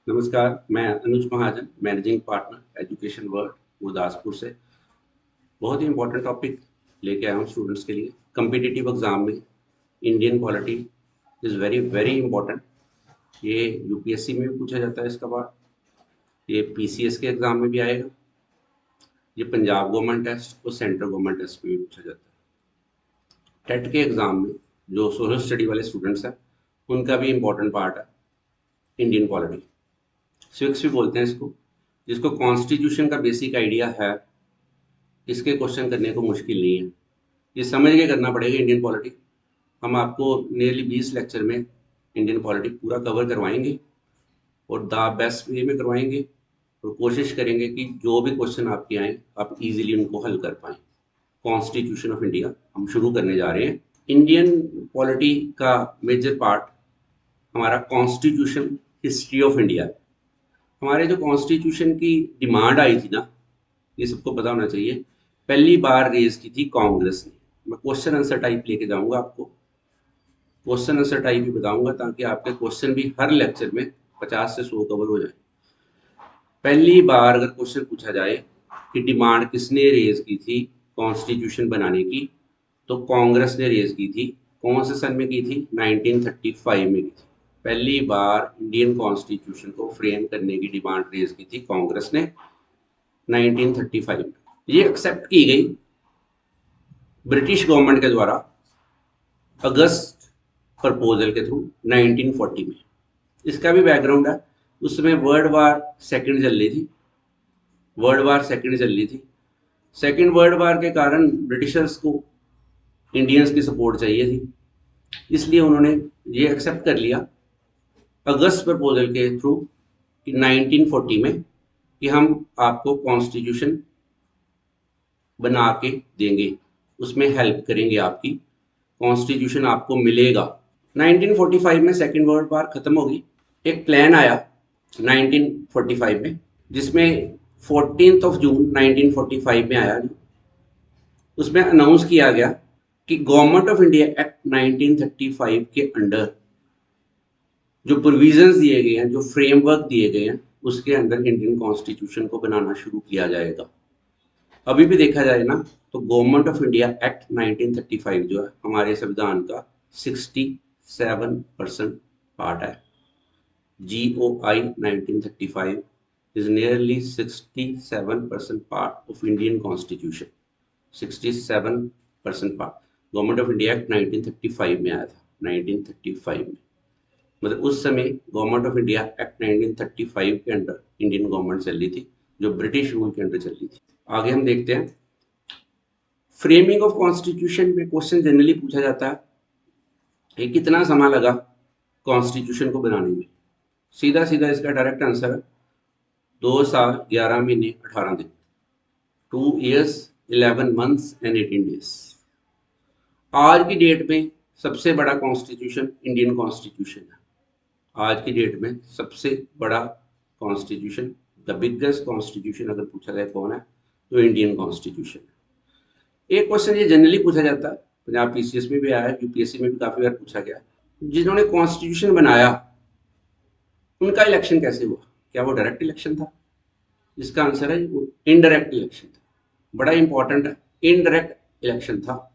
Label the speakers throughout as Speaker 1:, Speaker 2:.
Speaker 1: नमस्कार, मैं Anuj Mahajan, managing partner Education World Gurdaspur से। बहुत ही इंपॉर्टेंट टॉपिक लेके आया हूँ स्टूडेंट्स के लिए। कम्पिटिटिव एग्जाम में Indian polity is very very important. ये यूपीएससी में भी पूछा जाता है इसका बार, ये पीसीएस के एग्ज़ाम में भी आएगा, ये पंजाब गवर्नमेंट टेस्ट और सेंट्रल गवर्नमेंट टेस्ट में भी पूछा जाता है। टेट के एग्ज़ाम में जो सोशल स्टडी वाले स्टूडेंट्स हैं उनका भी इम्पोर्टेंट पार्ट है इंडियन पॉलिटी, सिविक्स भी बोलते हैं इसको। जिसको कॉन्स्टिट्यूशन का बेसिक आइडिया है, इसके क्वेश्चन करने को मुश्किल नहीं है, ये समझ के करना पड़ेगा इंडियन पॉलिटी। हम आपको नियरली 20 लेक्चर में इंडियन पॉलिटी पूरा कवर करवाएंगे और द बेस्ट वे में करवाएंगे, और कोशिश करेंगे कि जो भी क्वेश्चन आपके आए आप इजीली उनको हल कर पाएँ। कॉन्स्टिट्यूशन ऑफ इंडिया हम शुरू करने जा रहे हैं। इंडियन पॉलिटी का मेजर पार्ट हमारा कॉन्स्टिट्यूशन हिस्ट्री ऑफ इंडिया है। हमारे जो कॉन्स्टिट्यूशन की डिमांड आई थी ना, ये सबको पता होना चाहिए, पहली बार रेज की थी कांग्रेस ने। मैं क्वेश्चन आंसर टाइप लेके जाऊंगा, आपको क्वेश्चन आंसर टाइप ही बताऊंगा ताकि आपके क्वेश्चन भी हर लेक्चर में 50 से 100 कवर हो जाए। पहली बार अगर क्वेश्चन पूछा जाए कि डिमांड किसने रेज की थी कॉन्स्टिट्यूशन बनाने की, तो कांग्रेस ने रेज की थी। कौन से सन में की थी? 1935 में की थी। पहली बार इंडियन कॉन्स्टिट्यूशन को फ्रेम करने की डिमांड रेज की थी कांग्रेस ने 1935 में। ये एक्सेप्ट की गई ब्रिटिश गवर्नमेंट के द्वारा अगस्त प्रपोजल के थ्रू 1940 में। इसका भी बैकग्राउंड है, उसमें वर्ल्ड वार सेकंड चल रही थी। सेकंड वर्ल्ड वार के कारण ब्रिटिशर्स को इंडियंस की सपोर्ट चाहिए थी, इसलिए उन्होंने ये एक्सेप्ट कर लिया अगस्त प्रपोजल के थ्रू 1940 में कि हम आपको कॉन्स्टिट्यूशन बना के देंगे, उसमें हेल्प करेंगे, आपकी कॉन्स्टिट्यूशन आपको मिलेगा। 1945 में सेकेंड वर्ल्ड वार खत्म हो गई। एक प्लान आया 1945 में, जिसमें 14 जून 1945 में आया, उसमें अनाउंस किया गया कि गवर्नमेंट ऑफ इंडिया एक्ट 1935 के अंडर जो प्रोविजंस दिए गए हैं, जो फ्रेमवर्क दिए गए हैं, उसके अंदर इंडियन कॉन्स्टिट्यूशन को बनाना शुरू किया जाएगा। अभी भी देखा जाए ना तो गवर्नमेंट ऑफ इंडिया एक्ट 1935 जो है हमारे संविधान का 67% पार्ट है। GOI 1935 is nearly 67% part of Indian Constitution। 67% part government of India act 1935 में आया था। 1935 में मतलब उस समय गवर्नमेंट ऑफ इंडिया एक्ट 1935 के अंडर इंडियन गवर्नमेंट चल रही थी, जो ब्रिटिश रूल के अंडर चल रही थी। आगे हम देखते हैं फ्रेमिंग ऑफ कॉन्स्टिट्यूशन में क्वेश्चन जनरली पूछा जाता है कि कितना समय लगा कॉन्स्टिट्यूशन को बनाने में। सीधा सीधा इसका डायरेक्ट आंसर है 2 साल 11 महीने 18 दिन, 2 years 11 months and 18 days। आज की डेट में सबसे बड़ा कॉन्स्टिट्यूशन इंडियन कॉन्स्टिट्यूशन है। आज की डेट में सबसे बड़ा कॉन्स्टिट्यूशन, द बिगेस्ट कॉन्स्टिट्यूशन अगर पूछा जाए कौन है, तो इंडियन कॉन्स्टिट्यूशन है। एक क्वेश्चन ये जनरली पूछा जाता है, पंजाब पीसीएस में भी आया है, यूपीएससी में भी काफी बार पूछा गया, जिन्होंने कॉन्स्टिट्यूशन बनाया उनका इलेक्शन कैसे हुआ? क्या वो डायरेक्ट इलेक्शन था? इसका आंसर है वो इनडायरेक्ट इलेक्शन था। बड़ा इंपॉर्टेंट है, इनडायरेक्ट इलेक्शन था।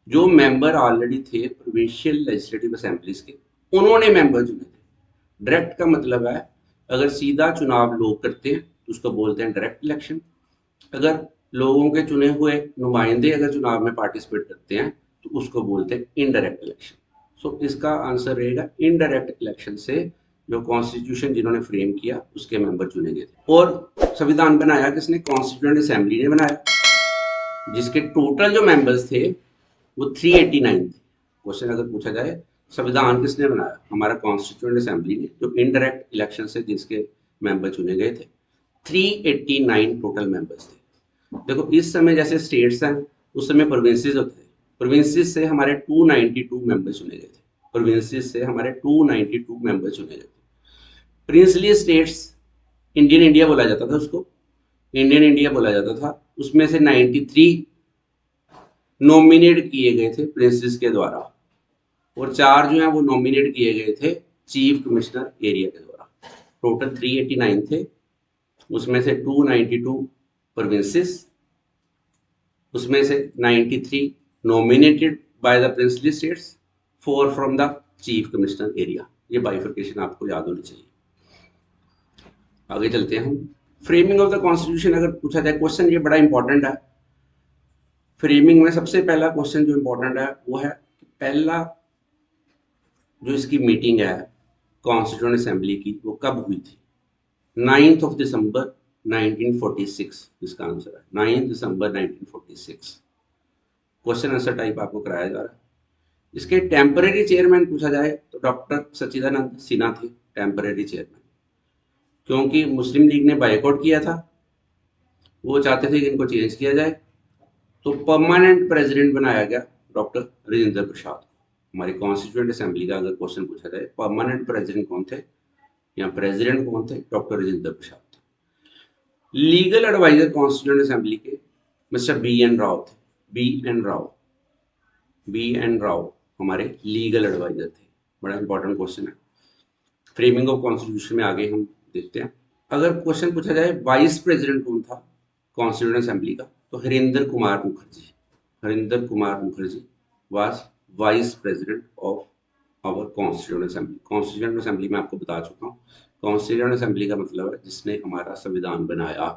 Speaker 1: जो मेंबर ऑलरेडी थे प्रोविंशियल लेजिस्लेटिव असेंबलीज के, उन्होंने मेंबर चुने थे। डायरेक्ट का मतलब है अगर सीधा चुनाव लोग करते हैं तो उसको बोलते हैं डायरेक्ट इलेक्शन। अगर लोगों के चुने हुए नुमाइंदे अगर चुनाव में पार्टिसिपेट करते हैं तो उसको बोलते हैं इनडायरेक्ट इलेक्शन। सो इसका आंसर रहेगा इनडायरेक्ट इलेक्शन से जो कॉन्स्टिट्यूशन जिन्होंने फ्रेम किया उसके मेंबर चुने गए थे। और संविधान बनाया किसने? कॉन्स्टिट्यूएंट असेंबली ने बनाया, जिसके टोटल जो मेंबर्स थे वो 389 थे। क्वेश्चन अगर पूछा जाए संविधान किसने बनाया, हमारा कॉन्स्टिट्यूएंट असेंबली ने, जो इनडायरेक्ट इलेक्शन से जिसके मेंबर चुने गए थे। 389 टोटल मेंबर्स थे। देखो इस समय जैसे स्टेट्स हैं, उस समय प्रोविंसेस होते थे। प्रोविंसेस से हमारे 292 मेंबर चुने गए थे। प्रोविंसेस से हमारे 292 मेंबर चुने गए थे। प्रिंसली स्टेट्स, इंडियन इंडिया बोला जाता था उसको, इंडियन इंडिया बोला जाता था। उसमें से 93 नॉमिनेट किए गए थे प्रिंसेस के द्वारा, और 4 जो है वो नॉमिनेट किए गए थे चीफ कमिश्नर एरिया के द्वारा। टोटल 389 थे, उसमें से 292 प्रोविंसेस, उसमें से 93 nominated by the princely states, 4 from the chief commissioner area. ये बाइफर्केशन आपको याद होनी चाहिए। आगे चलते हैं हम। फ्रेमिंग ऑफ द कॉन्स्टिट्यूशन अगर पूछा जाए क्वेश्चन, ये बड़ा इंपॉर्टेंट है। फ्रेमिंग में सबसे पहला क्वेश्चन जो इंपॉर्टेंट है वो है पहला जो इसकी मीटिंग है कॉन्स्टिट्यूएंट असेंबली की वो कब हुई थी? 9 दिसंबर 1946 इसका आंसर है, 9 दिसंबर 1946। क्वेश्चन आंसर टाइप आपको कराया जा रहा है। इसके टेम्परेरी चेयरमैन पूछा जाए तो डॉक्टर सच्चिदानंद सिन्हा थे टेम्परेरी चेयरमैन, क्योंकि मुस्लिम लीग ने बायकॉट किया था, वो चाहते थे कि इनको चेंज किया जाए, तो परमानेंट प्रेसिडेंट बनाया गया डॉक्टर राजेंद्र प्रसाद को। हमारी कॉन्स्टिट्यूएंट असेंबली का अगर क्वेश्चन पूछा जाए परमानेंट प्रेसिडेंट कौन थे या प्रेसिडेंट कौन थे, डॉक्टर राजेंद्र प्रसाद थे। लीगल एडवाइजर कॉन्स्टिट्यूएंट असेंबली के मिस्टर बी एन राव थे, बी एन राव हमारे लीगल एडवाइजर थे। बड़ा इंपॉर्टेंट क्वेश्चन है। फ्रेमिंग ऑफ कॉन्स्टिट्यूशन में आगे हम देखते हैं। अगर क्वेश्चन पूछा जाए वाइस प्रेसिडेंट कौन था कॉन्स्टिट्यूएंट असेंबली का, तो Harinder Kumar Mukherjee was vice president of our constituent assembly. Constituent assembly में आपको बता चुका हूँ, कॉन्स्टिट्यूएंट असेंबली का मतलब है जिसने हमारा संविधान बनाया।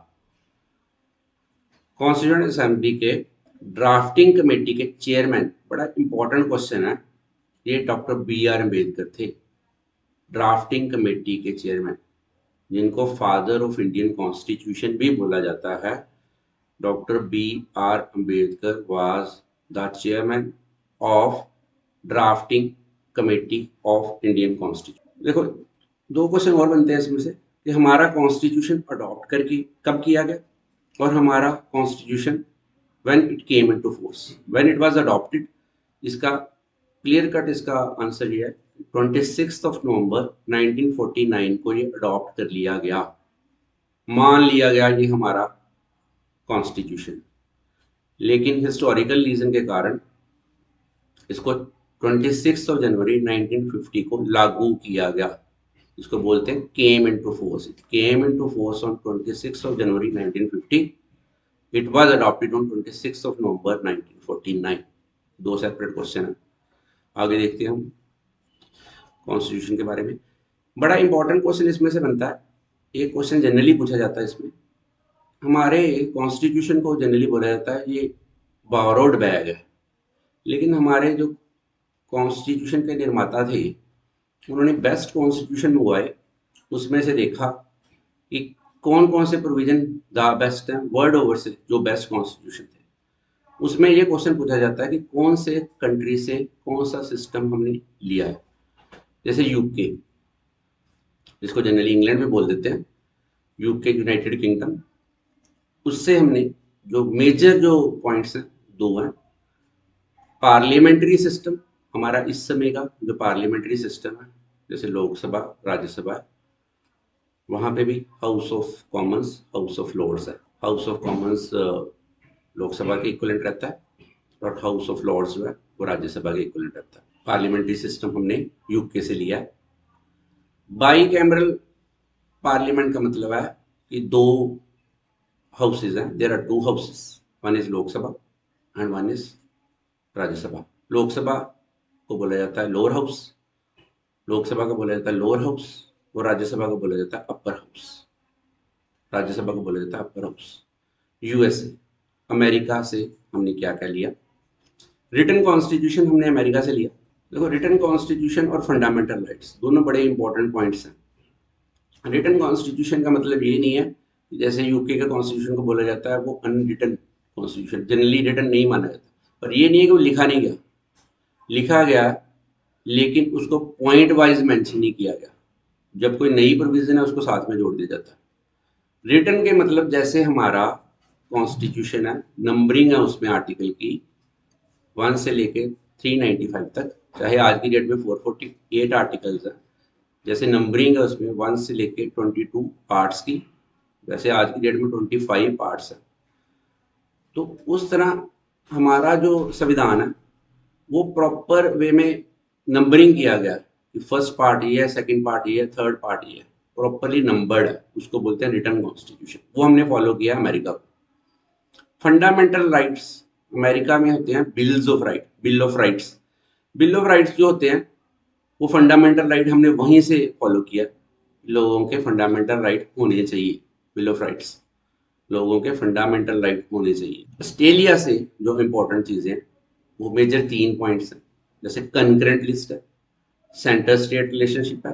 Speaker 1: कॉन्स्टिट्यूएंट असेंबली के ड्राफ्टिंग कमेटी के चेयरमैन, बड़ा इंपॉर्टेंट क्वेश्चन है, ये डॉक्टर बी आर अम्बेडकर थे। ड्राफ्टिंग कमेटी के चेयरमैन, जिनको फादर ऑफ इंडियन कॉन्स्टिट्यूशन भी बोला जाता है, doctor B R Ambedkar was the chairman of drafting committee of Indian constitution. देखो दो क्वेश्चन और बनते हैं इसमें से कि हमारा कॉन्स्टिट्यूशन अडॉप्ट करके कब किया गया, और हमारा constitution when it came into force, when it was adopted. इसका क्लियर कट इसका आंसर ये है 26 नवंबर 1949 को ये अडॉप्ट कर लिया गया, मान लिया गया ये हमारा कॉन्स्टिट्यूशन। लेकिन हिस्टोरिकल रीजन के कारण इसको 26 जनवरी 1950 को लागू किया गया। इसको बोलते हैं came into force. It came into force on 26 January 1950। It was adopted on 26 नवंबर 1949। दो सेपरेट क्वेश्चन है। आगे देखते हैं हम कॉन्स्टिट्यूशन के बारे में। बड़ा इंपॉर्टेंट क्वेश्चन इसमें से बनता है, एक क्वेश्चन जनरली पूछा जाता है इसमें। हमारे कॉन्स्टिट्यूशन को जनरली बोला जाता है ये बोरोड बैग है, लेकिन हमारे जो कॉन्स्टिट्यूशन के निर्माता थे उन्होंने बेस्ट कॉन्स्टिट्यूशन मंगवाए, उसमें से देखा कि कौन कौन से प्रोविजन द बेस्ट हैं वर्ल्ड ओवर से, जो बेस्ट कॉन्स्टिट्यूशन थे। उसमें ये क्वेश्चन पूछा जाता है कि कौन से कंट्री से कौन सा सिस्टम हमने लिया है। जैसे यूके, जिसको जनरली इंग्लैंड में बोल देते हैं, यूके यूनाइटेड किंगडम, उससे हमने जो मेजर जो पॉइंट्स हैं दो हैं। पार्लियामेंट्री सिस्टम, हमारा इस समय का जो पार्लियामेंट्री सिस्टम है, जैसे लोकसभा राज्यसभा है, वहाँ पे भी House of Commons House of Lords है। हाउस ऑफ कॉमन्स लोकसभा के इक्वलेंट रहता है और हाउस ऑफ लॉर्ड्स जो है वो राज्यसभा के इक्वलेंट रहता है। पार्लियामेंट्री सिस्टम हमने यूके से लिया है। बाई कैमरल पार्लियामेंट का मतलब है कि दो हाउसेज हैं, there are two houses, one is Lok Sabha and one is Rajya Sabha. Lok Sabha को बोला जाता है लोअर हाउस, लोकसभा को बोला जाता है लोअर हाउस, और राज्यसभा को बोला जाता है अपर हाउस। राज्यसभा को बोला जाता है अपर हाउस। यूएसए, अमेरिका से हमने क्या क्या लिया, रिटन कॉन्स्टिट्यूशन हमने अमेरिका से लिया। देखो रिटन कॉन्स्टिट्यूशन और फंडामेंटल राइट्स दोनों बड़े इंपॉर्टेंट पॉइंट्स हैं। रिटन कॉन्स्टिट्यूशन का मतलब ये नहीं है कि जैसे यूके के कॉन्स्टिट्यूशन को बोला जाता है वो अनरिटन कॉन्स्टिट्यूशन, जनरली रिटन नहीं माना जाता, पर ये नहीं है कि वो लिखा नहीं गया, लिखा गया लेकिन उसको पॉइंट वाइज मेंशन नहीं किया गया। जब कोई नई प्रोविजन है उसको साथ में जोड़ दिया जाता है। रिटन के मतलब जैसे हमारा कॉन्स्टिट्यूशन है, नंबरिंग है उसमें आर्टिकल की 1 से लेके 395 तक, चाहे आज की डेट में 448 आर्टिकल्स हैं, जैसे नंबरिंग है उसमें 1 से लेके 22 पार्ट्स की, वैसे आज की डेट में 25 पार्ट्स हैं। तो उस तरह हमारा जो संविधान है वो प्रॉपर वे में नंबरिंग किया गया कि फर्स्ट पार्ट ये है, सेकंड पार्ट ये है, थर्ड पार्ट ये है, प्रॉपरली नंबर्ड है, उसको बोलते हैं रिटन कॉन्स्टिट्यूशन। वो हमने फॉलो किया अमेरिका को। फंडामेंटल राइट्स अमेरिका में होते हैं bills of right, bill of rights. Bill of rights जो होते हैं वो फंडामेंटल राइट हमने वहीं से फॉलो किया। लोगों के फंडामेंटल राइट होने चाहिए, बिल ऑफ राइट्स, लोगों के फंडामेंटल राइट होने चाहिए। ऑस्ट्रेलिया से जो इंपॉर्टेंट चीजें हैं वो मेजर 3 पॉइंट्स हैं, जैसे कंकरेंट लिस्ट है, सेंटर स्टेट रिलेशनशिप है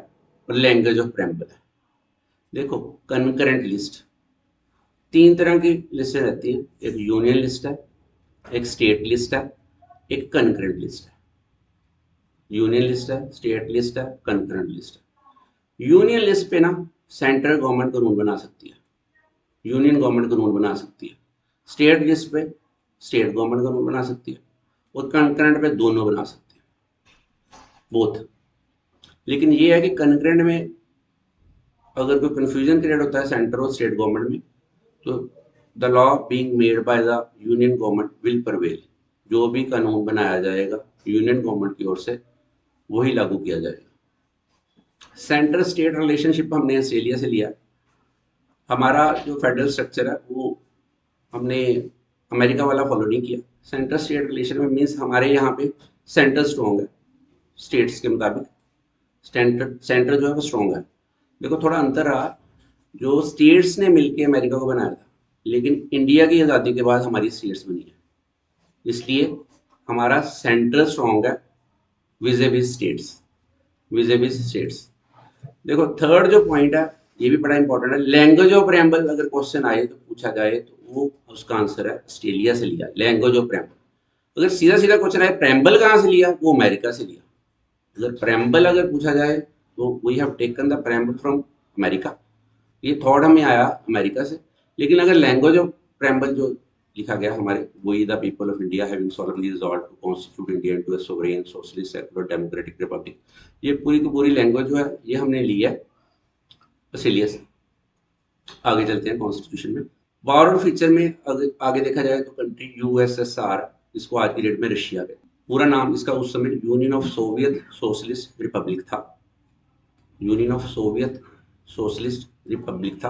Speaker 1: और लैंग्वेज ऑफ प्रेम्बल है। देखो कंकरेंट लिस्ट 3 तरह की लिस्टें रहती हैं, एक यूनियन लिस्ट है, एक स्टेट लिस्ट है, एक कंकरेंट लिस्ट है। यूनियन लिस्ट है, स्टेट लिस्ट है, कंकरेंट लिस्ट है। यूनियन लिस्ट पे ना सेंट्रल गवर्नमेंट कानून बना सकती है, यूनियन गवर्नमेंट कानून बना सकती है। स्टेट लिस्ट पे स्टेट गवर्नमेंट कानून बना सकती है और कंकरेंट पे दोनों बना सकती है, बोथ। लेकिन ये है कि कंकरेंट में अगर कोई कंफ्यूजन क्रिएट होता है सेंटर और स्टेट गवर्नमेंट में, तो the law being made by the union government will prevail. जो भी कानून बनाया जाएगा यूनियन गवर्नमेंट की ओर से वही लागू किया जाएगा। सेंटर स्टेट रिलेशनशिप हमने ऑस्ट्रेलिया से लिया। हमारा जो फेडरल स्ट्रक्चर है वो हमने अमेरिका वाला फॉलो नहीं किया। सेंटर स्टेट रिलेशन में मीन्स हमारे यहाँ पे सेंटर स्ट्रॉन्ग है स्टेट्स के मुताबिक, सेंटर जो है वो स्ट्रॉन्ग है। देखो थोड़ा अंतर रहा, जो स्टेट्स ने मिलकर अमेरिका को बनाया था, लेकिन इंडिया की आज़ादी के बाद हमारी स्टेट्स बनी है, इसलिए हमारा सेंटर स्ट्रॉन्ग है विज़ स्टेट्स। देखो थर्ड जो पॉइंट है ये भी बड़ा इंपॉर्टेंट है, लैंग्वेज ऑफ प्रेम्बल। अगर क्वेश्चन आए तो पूछा जाए तो वो उसका आंसर है ऑस्ट्रेलिया से लिया लैंग्वेज ऑफ प्रेम्बल। अगर सीधा सीधा क्वेश्चन आए प्रेम्बल कहाँ से लिया, वो अमेरिका से लिया। अगर प्रेम्बल अगर पूछा जाए तो we have taken the preamble from America, ये थॉट हमें आया अमेरिका से। लेकिन अगर लैंग्वेज ऑफ प्रेम्बल जो लिखा गया हमारे, we the people of India having solemnly resolved to constitute India into a sovereign socialist secular democratic republic, ये पूरी की पूरी लैंग्वेज जो है ये हमने ली है ऑस्ट्रेलिया से। आगे चलते हैं कॉन्स्टिट्यूशन में। बॉर्डर फीचर में आगे देखा जाए तो कंट्री यूएसएसआर, इसको आज की डेट में रशिया के, पूरा नाम इसका उस समय Union of Soviet Socialist Republic था, Union of Soviet Socialist Republic था।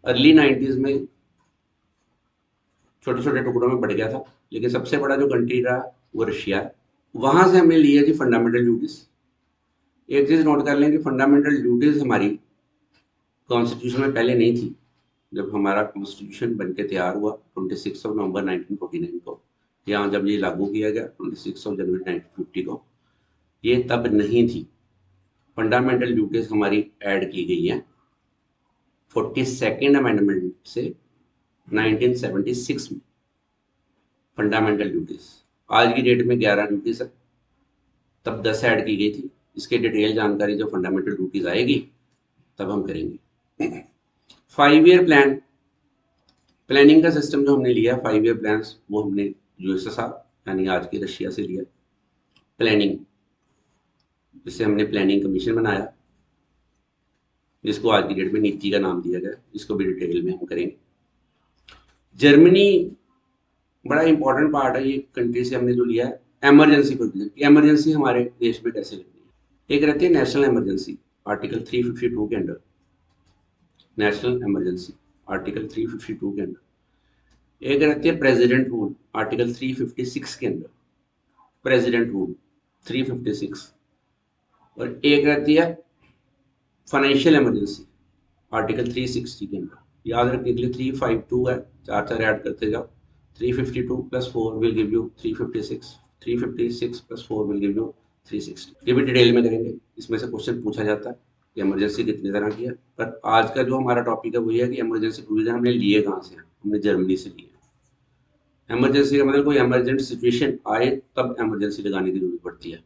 Speaker 1: अर्ली 90s में छोटे छोटे टुकड़ों में बढ़ गया था, लेकिन सबसे बड़ा जो कंट्री रहा वो रशिया है। वहां से हमने लिया जी फंडामेंटल ड्यूटीज। एक चीज नोट कर लें कि फंडामेंटल ड्यूटीज हमारी कॉन्स्टिट्यूशन में पहले नहीं थी। जब हमारा कॉन्स्टिट्यूशन बनके तैयार हुआ 26 नवंबर 1949 को, यहाँ जब ये लागू किया गया 26 जनवरी 1950 को, ये तब नहीं थी। फंडामेंटल ड्यूटीज हमारी ऐड की गई हैं 42nd अमेंडमेंट से 1976 में। फंडामेंटल ड्यूटीज आज की डेट में 11 ड्यूटीज है, तब 10 ऐड की गई थी। इसके डिटेल जानकारी जब फंडामेंटल ड्यूटीज आएगी तब हम करेंगे। 5 ईयर प्लान, प्लानिंग का सिस्टम जो हमने लिया 5 ईयर प्लान, वो हमने यूएसएसआर यानी आज की रशिया से लिया। प्लानिंग, जिससे हमने प्लानिंग कमीशन बनाया, जिसको आज की डेट में नीति का नाम दिया गया, इसको भी डिटेल में हम करेंगे। जर्मनी बड़ा इंपॉर्टेंट पार्ट है, ये कंट्री से हमने जो लिया है एमरजेंसी प्रोविजन। एमरजेंसी हमारे देश में कैसे लगनी है, एक रहती है नेशनल इमरजेंसी आर्टिकल 352 के अंडर, नेशनल इमरजेंसी आर्टिकल 352 के अंडर। एक रहती है प्रेसिडेंट रूल आर्टिकल 356 के अंडर, प्रेसिडेंट रूल 356। और एक रहती है फाइनेंशियल इमरजेंसी आर्टिकल 360 के अंदर। याद रखने के लिए 352 है, 4 ऐड करते जाओ, 352 + 4 will give you 356, 356 + 4 will give you 360। ये भी डिटेल में करेंगे, इसमें से क्वेश्चन पूछा जाता है कि इमरजेंसी कितनी तरह की है। पर आज का जो हमारा टॉपिक है वो है कि इमरजेंसी प्रोविजन हमने लिए कहाँ से, हमने जर्मनी से लिए। इमरजेंसी का मतलब कोई इमरजेंट सिचुएशन आए तब इमरजेंसी लगाने की जरूरत पड़ती है।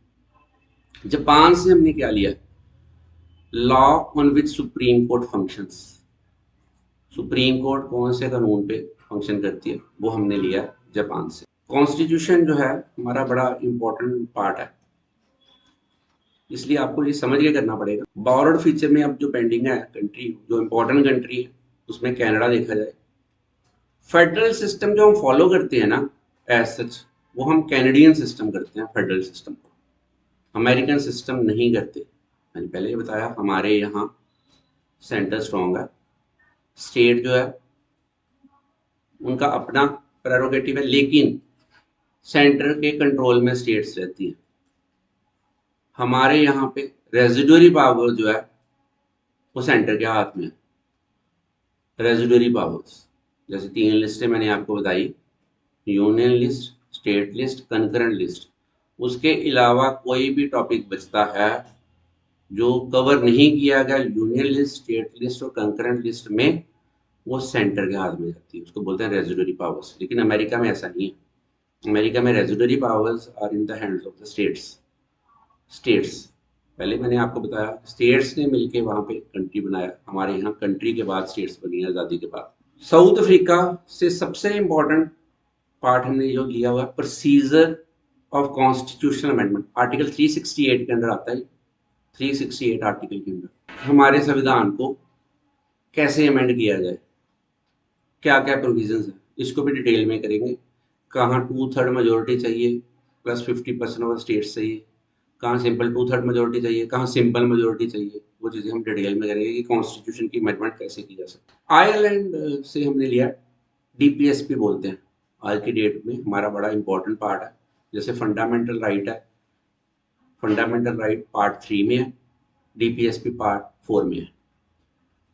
Speaker 1: जापान से हमने क्या लिया, law on which supreme court functions. Supreme court कौन से कानून पे फंक्शन करती है वो हमने लिया जापान से। कॉन्स्टिट्यूशन जो है हमारा बड़ा इंपॉर्टेंट पार्ट है, इसलिए आपको ये समझ के करना पड़ेगा। बॉर्डर फीचर में अब जो पेंडिंग है कंट्री, जो इंपॉर्टेंट कंट्री है उसमें कनाडा देखा जाए। फेडरल सिस्टम जो हम फॉलो करते हैं ना एज सच, वो हम कैनेडियन सिस्टम करते हैं, फेडरल सिस्टम को अमेरिकन सिस्टम नहीं करते। मैंने पहले ही बताया हमारे यहाँ सेंटर स्ट्रॉन्ग है, स्टेट जो है उनका अपना प्रेरोगेटिव है, लेकिन सेंटर के कंट्रोल में स्टेट्स रहती हैं। हमारे यहाँ पे रेजिडुअरी पावर जो है वो सेंटर के हाथ में है। रेजिडुअरी पावर्स जैसे 3 लिस्टें मैंने आपको बताई, union list, state list, concurrent list. उसके अलावा कोई भी टॉपिक बचता है जो कवर नहीं किया गया यूनियन लिस्ट, स्टेट लिस्ट और कंकरेंट लिस्ट में, वो सेंटर के हाथ में जाती है, उसको बोलते हैं रेजिडुअरी पावर्स। लेकिन अमेरिका में ऐसा नहीं है। अमेरिका में residuary powers are in the hands of the states. पहले मैंने आपको बताया स्टेट्स ने मिलके वहाँ पे कंट्री बनाया, हमारे यहाँ कंट्री के बाद स्टेट्स बनी है आज़ादी के बाद। साउथ अफ्रीका से सबसे इम्पोर्टेंट पार्ट हमने जो लिया हुआ है procedure of constitutional amendment, article 368 के अंदर आता है। 368 आर्टिकल के अंदर हमारे संविधान को कैसे अमेंड किया जाए, क्या क्या प्रोविजंस है, इसको भी डिटेल में करेंगे। कहाँ 2/3 मेजोरिटी चाहिए प्लस 50% ऑफ स्टेट्स चाहिए, कहाँ सिंपल 2/3 मेजोरिटी चाहिए, कहाँ सिंपल मेजोरिटी चाहिए, वो चीज़ें हम डिटेल में करेंगे कि कॉन्स्टिट्यूशन की अमेंडमेंट कैसे की जा सकती है। आयरलैंड से हमने लिया DPSP बोलते हैं, आज की डेट में हमारा बड़ा इंपॉर्टेंट पार्ट है। जैसे फंडामेंटल राइट है, फंडामेंटल राइट पार्ट 3 में है, DPSP पार्ट 4 में है।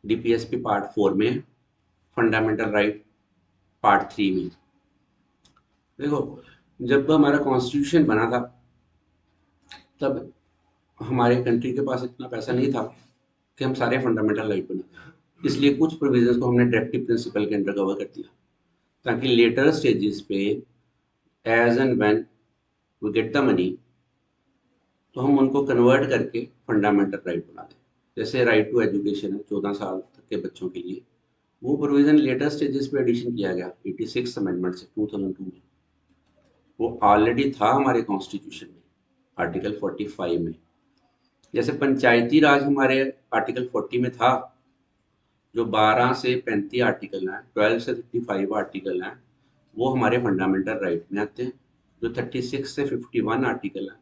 Speaker 1: DPSP पार्ट 4 में है, फंडामेंटल राइट पार्ट 3 में। देखो जब हमारा कॉन्स्टिट्यूशन बना था तब हमारे कंट्री के पास इतना पैसा नहीं था कि हम सारे फंडामेंटल राइट बनाते, इसलिए कुछ प्रोविजंस को हमने डायरेक्टिव प्रिंसिपल के अंडर कवर कर दिया, ताकि लेटर स्टेजेस पे as and when we get the money तो हम उनको कन्वर्ट करके फंडामेंटल राइट बना दें। जैसे राइट टू एजुकेशन है 14 साल तक के बच्चों के लिए, वो प्रोविज़न लेटर स्टेजेस पे एडिशन किया गया 86 अमेंडमेंट से 2002 में। वो ऑलरेडी था हमारे कॉन्स्टिट्यूशन में आर्टिकल 45 में। जैसे पंचायती राज हमारे आर्टिकल 40 में था, जो 12 से 35 आर्टिकल हैं, 12 से 35 आर्टिकल हैं, वो हमारे फंडामेंटल राइट में आते हैं। जो 36 से 51 आर्टिकल हैं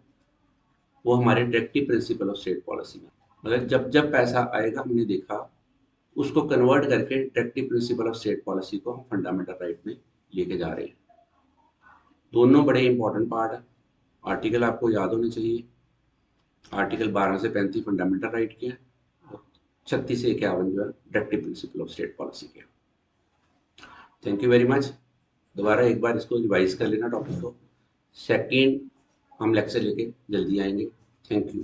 Speaker 1: वो हमारे directive principle of state policy में। मगर जब जब पैसा आएगा हमने देखा उसको कन्वर्ट करके directive principle of state policy को हम फंडामेंटल राइट में लेके जा रहे हैं। दोनों बड़े इंपॉर्टेंट पार्ट है। आर्टिकल आपको याद होने चाहिए। आर्टिकल 12 से 35 फंडामेंटल राइट के हैं और 36 से 51 जो है directive principle of state policy के। Thank you very much. दोबारा एक बार इसको रिवाइज कर लेना टॉपिक को। सेकेंड हम लेक्चर लेके जल्दी आएंगे। Thank you.